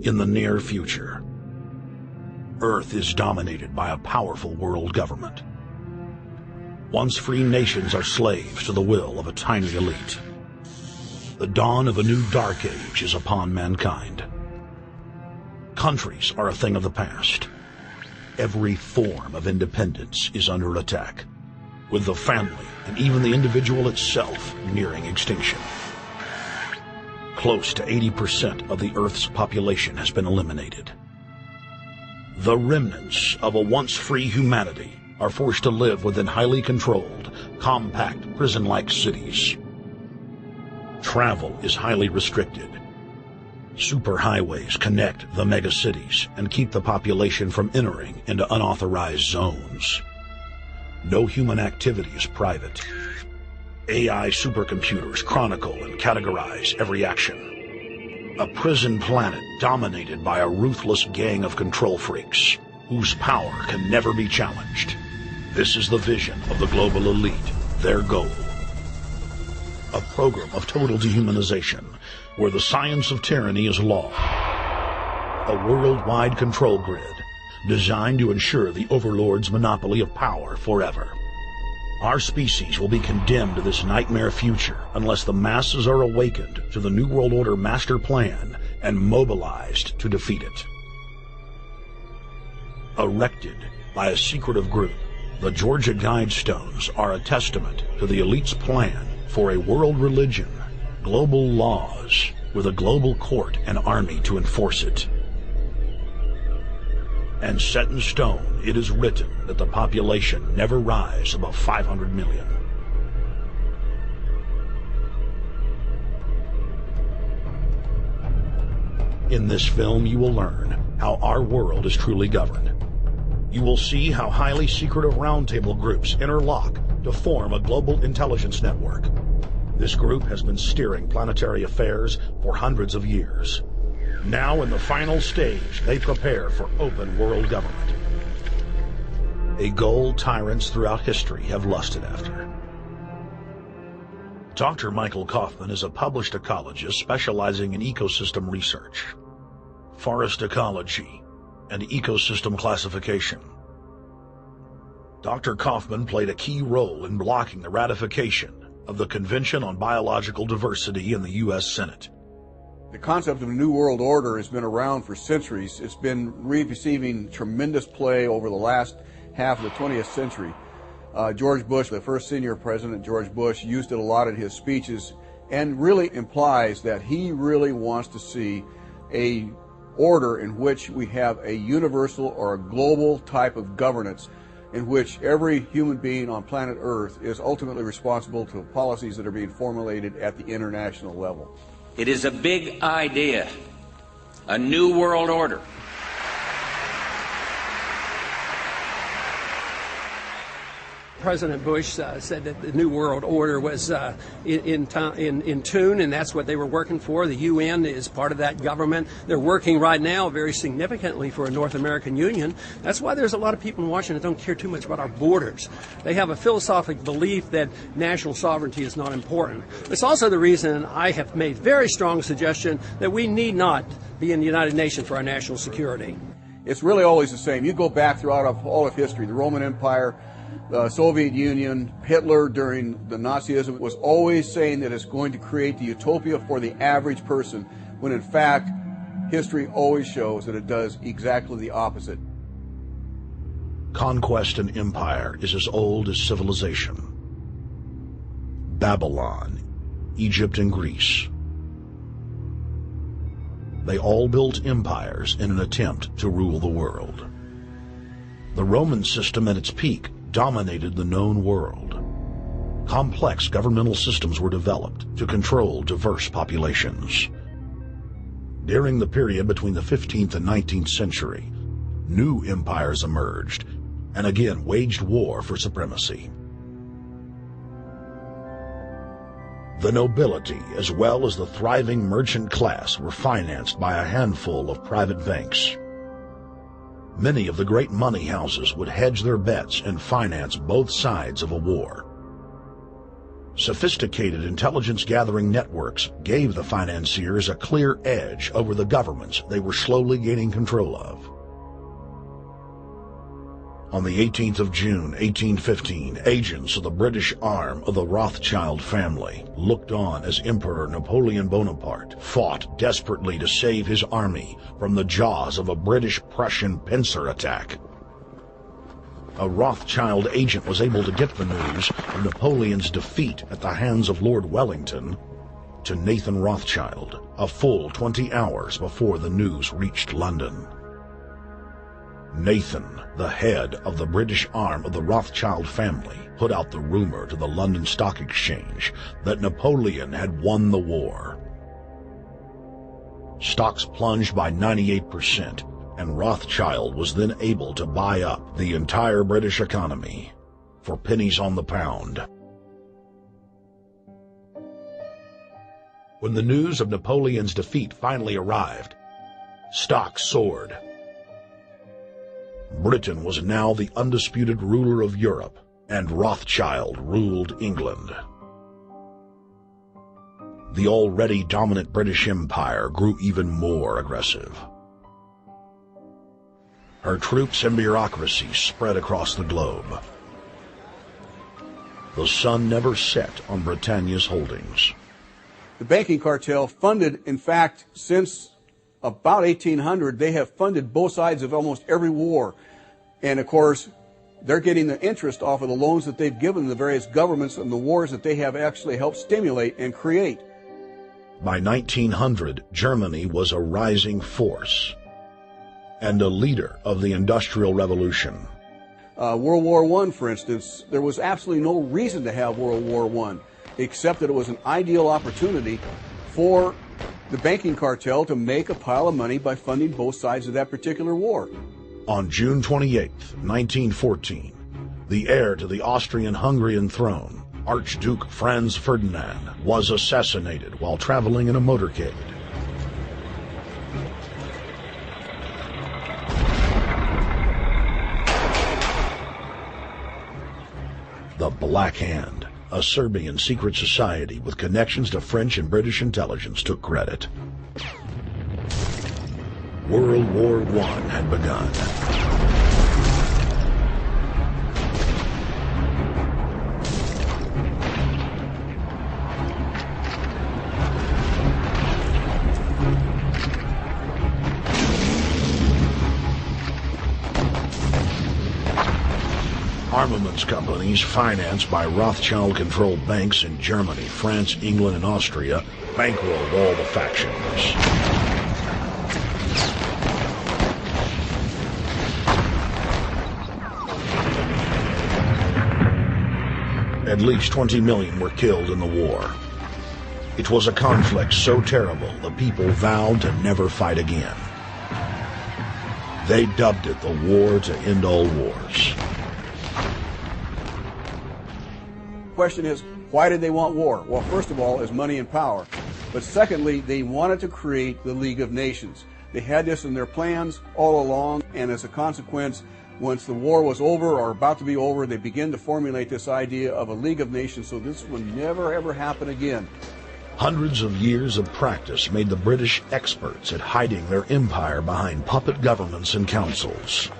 In the near future, Earth is dominated by a powerful world government. Once free nations are slaves to the will of a tiny elite. The dawn of a new dark age is upon mankind. Countries are a thing of the past. Every form of independence is under attack, with the family and even the individual itself nearing extinction. Close to 80% of the Earth's population has been eliminated. The remnants of a once free humanity are forced to live within highly controlled, compact, prison-like cities. Travel is highly restricted. Superhighways connect the megacities and keep the population from entering into unauthorized zones. No human activity is private. AI supercomputers chronicle and categorize every action. A prison planet dominated by a ruthless gang of control freaks, whose power can never be challenged. This is the vision of the global elite, their goal. A program of total dehumanization, where the science of tyranny is law. A worldwide control grid, designed to ensure the overlord's monopoly of power forever. Our species will be condemned to this nightmare future unless the masses are awakened to the New World Order master plan and mobilized to defeat it. Erected by a secretive group, the Georgia Guidestones are a testament to the elite's plan for a world religion, global laws, with a global court and army to enforce it. And set in stone, it is written that the population never rise above 500 million. In this film, you will learn how our world is truly governed. You will see how highly secretive roundtable groups interlock to form a global intelligence network. This group has been steering planetary affairs for hundreds of years. Now, in the final stage, they prepare for open world government. A goal tyrants throughout history have lusted after. Dr. Michael Kaufman is a published ecologist specializing in ecosystem research, forest ecology, and ecosystem classification. Dr. Kaufman played a key role in blocking the ratification of the Convention on Biological Diversity in the U.S. Senate. The concept of a New World Order has been around for centuries. It's been receiving tremendous play over the last half of the 20th century. George Bush, the first senior president, George Bush, used it a lot in his speeches and really implies that he really wants to see a order in which we have a universal or a global type of governance in which every human being on planet Earth is ultimately responsible to policies that are being formulated at the international level. It is a big idea, a new world order. President Bush said that the New World Order was in tune, and that's what they were working for. The UN is part of that government. They're working right now very significantly for a North American Union. That's why there's a lot of people in Washington that don't care too much about our borders. They have a philosophic belief that national sovereignty is not important. It's also the reason I have made very strong suggestion that we need not be in the United Nations for our national security. It's really always the same. You go back throughout all of history, the Roman Empire, the Soviet Union, Hitler during the Nazism was always saying that it's going to create the utopia for the average person, when in fact, history always shows that it does exactly the opposite. Conquest and empire is as old as civilization. Babylon, Egypt, and Greece. They all built empires in an attempt to rule the world. The Roman system at its peak dominated the known world. Complex governmental systems were developed to control diverse populations. During the period between the 15th and 19th century, new empires emerged and again waged war for supremacy. The nobility, as well as the thriving merchant class, were financed by a handful of private banks. Many of the great money houses would hedge their bets and finance both sides of a war. Sophisticated intelligence-gathering networks gave the financiers a clear edge over the governments they were slowly gaining control of. On the 18th of June, 1815, agents of the British arm of the Rothschild family looked on as Emperor Napoleon Bonaparte fought desperately to save his army from the jaws of a British-Prussian pincer attack. A Rothschild agent was able to get the news of Napoleon's defeat at the hands of Lord Wellington to Nathan Rothschild, a full 20 hours before the news reached London. Nathan, the head of the British arm of the Rothschild family, put out the rumor to the London Stock Exchange that Napoleon had won the war. Stocks plunged by 98%, and Rothschild was then able to buy up the entire British economy for pennies on the pound. When the news of Napoleon's defeat finally arrived, stocks soared. Britain was now the undisputed ruler of Europe, and Rothschild ruled England. The already dominant British Empire grew even more aggressive. Her troops and bureaucracy spread across the globe. The sun never set on Britannia's holdings. The banking cartel funded, in fact, since about 1800, they have funded both sides of almost every war. And of course, they're getting the interest off of the loans that they've given the various governments and the wars that they have actually helped stimulate and create. By 1900, Germany was a rising force and a leader of the Industrial Revolution. World War I, for instance, there was absolutely no reason to have World War I, except that it was an ideal opportunity for the banking cartel to make a pile of money by funding both sides of that particular war. On June 28, 1914, the heir to the Austrian-Hungarian throne, Archduke Franz Ferdinand, was assassinated while traveling in a motorcade. The Black Hand, a Serbian secret society with connections to French and British intelligence, took credit. World War I had begun. Armaments companies financed by Rothschild-controlled banks in Germany, France, England, and Austria bankrolled all the factions. At least 20 million were killed in the war. It was a conflict so terrible the people vowed to never fight again. They dubbed it the war to end all wars. Question is, why did they want war? Well, first of all, is money and power. But secondly, they wanted to create the League of Nations. They had this in their plans all along, and as a consequence, once the war was over or about to be over, they began to formulate this idea of a League of Nations so this would never ever happen again. Hundreds of years of practice made the British experts at hiding their empire behind puppet governments and councils.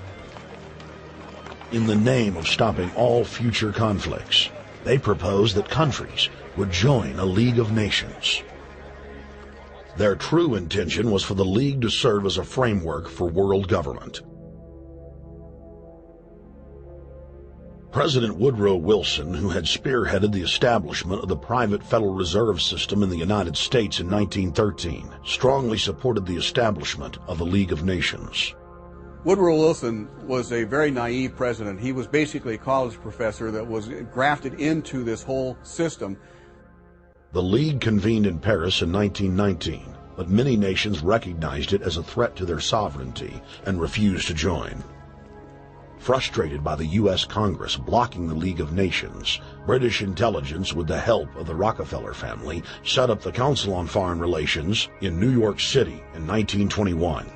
In the name of stopping all future conflicts, they proposed that countries would join a League of Nations. Their true intention was for the League to serve as a framework for world government. President Woodrow Wilson, who had spearheaded the establishment of the private Federal Reserve System in the United States in 1913, strongly supported the establishment of the League of Nations. Woodrow Wilson was a very naive president. He was basically a college professor that was grafted into this whole system. The League convened in Paris in 1919, but many nations recognized it as a threat to their sovereignty and refused to join. Frustrated by the U.S. Congress blocking the League of Nations, British intelligence, with the help of the Rockefeller family, set up the Council on Foreign Relations in New York City in 1921.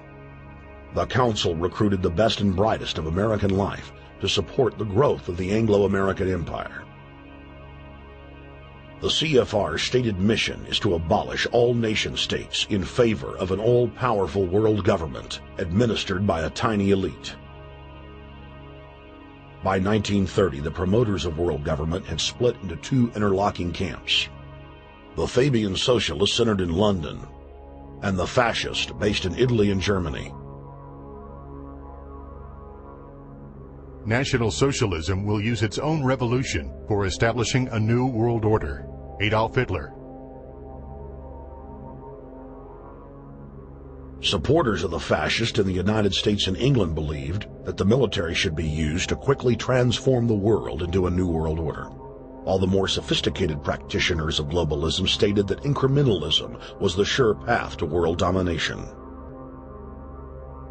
The Council recruited the best and brightest of American life to support the growth of the Anglo-American Empire. The CFR's stated mission is to abolish all nation-states in favor of an all-powerful world government administered by a tiny elite. By 1930, the promoters of world government had split into two interlocking camps: the Fabian socialists centered in London, and the fascist based in Italy and Germany. National Socialism will use its own revolution for establishing a new world order. Adolf Hitler. Supporters of the fascists in the United States and England believed that the military should be used to quickly transform the world into a new world order, while the more sophisticated practitioners of globalism stated that incrementalism was the sure path to world domination.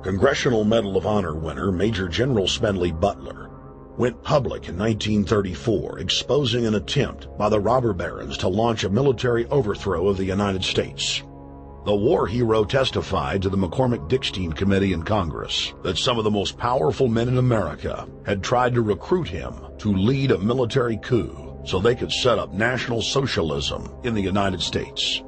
Congressional Medal of Honor winner Major General Smedley Butler went public in 1934, exposing an attempt by the robber barons to launch a military overthrow of the United States. The war hero testified to the McCormick-Dickstein Committee in Congress that some of the most powerful men in America had tried to recruit him to lead a military coup so they could set up National Socialism in the United States.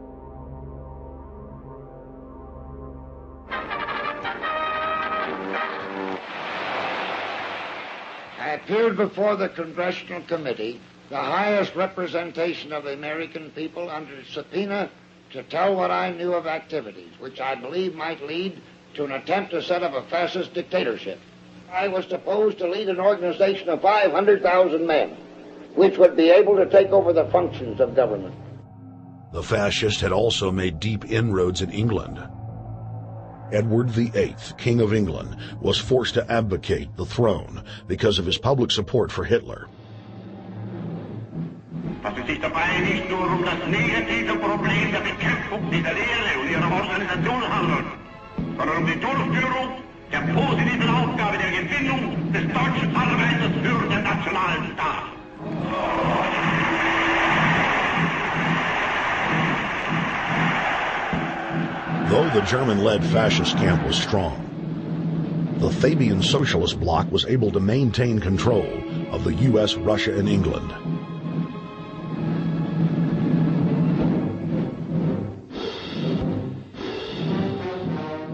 I appeared before the Congressional Committee, the highest representation of the American people, under subpoena to tell what I knew of activities which I believe might lead to an attempt to set up a fascist dictatorship. I was supposed to lead an organization of 500,000 men, which would be able to take over the functions of government. The fascists had also made deep inroads in England. Edward VIII, King of England, was forced to abdicate the throne because of his public support for Hitler. Was es sich dabei nicht nur das negative Problem der Bekämpfung dieser Lehre und ihrer Organisation handelt, sondern die Durchführung der positiven Aufgabe der Gewinnung des deutschen Arbeiters für den nationalen Staat. Though the German-led fascist camp was strong, the Fabian socialist bloc was able to maintain control of the U.S., Russia, and England.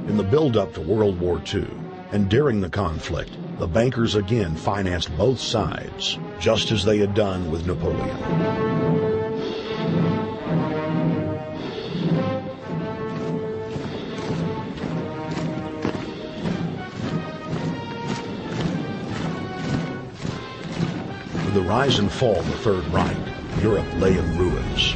In the build-up to World War II, and during the conflict, the bankers again financed both sides, just as they had done with Napoleon. With the rise and fall of the Third Reich, Europe lay in ruins.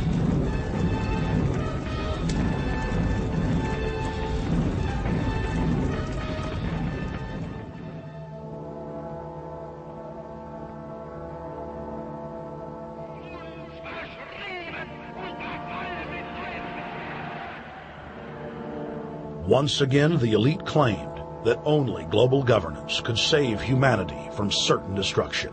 Once again, the elite claimed that only global governance could save humanity from certain destruction.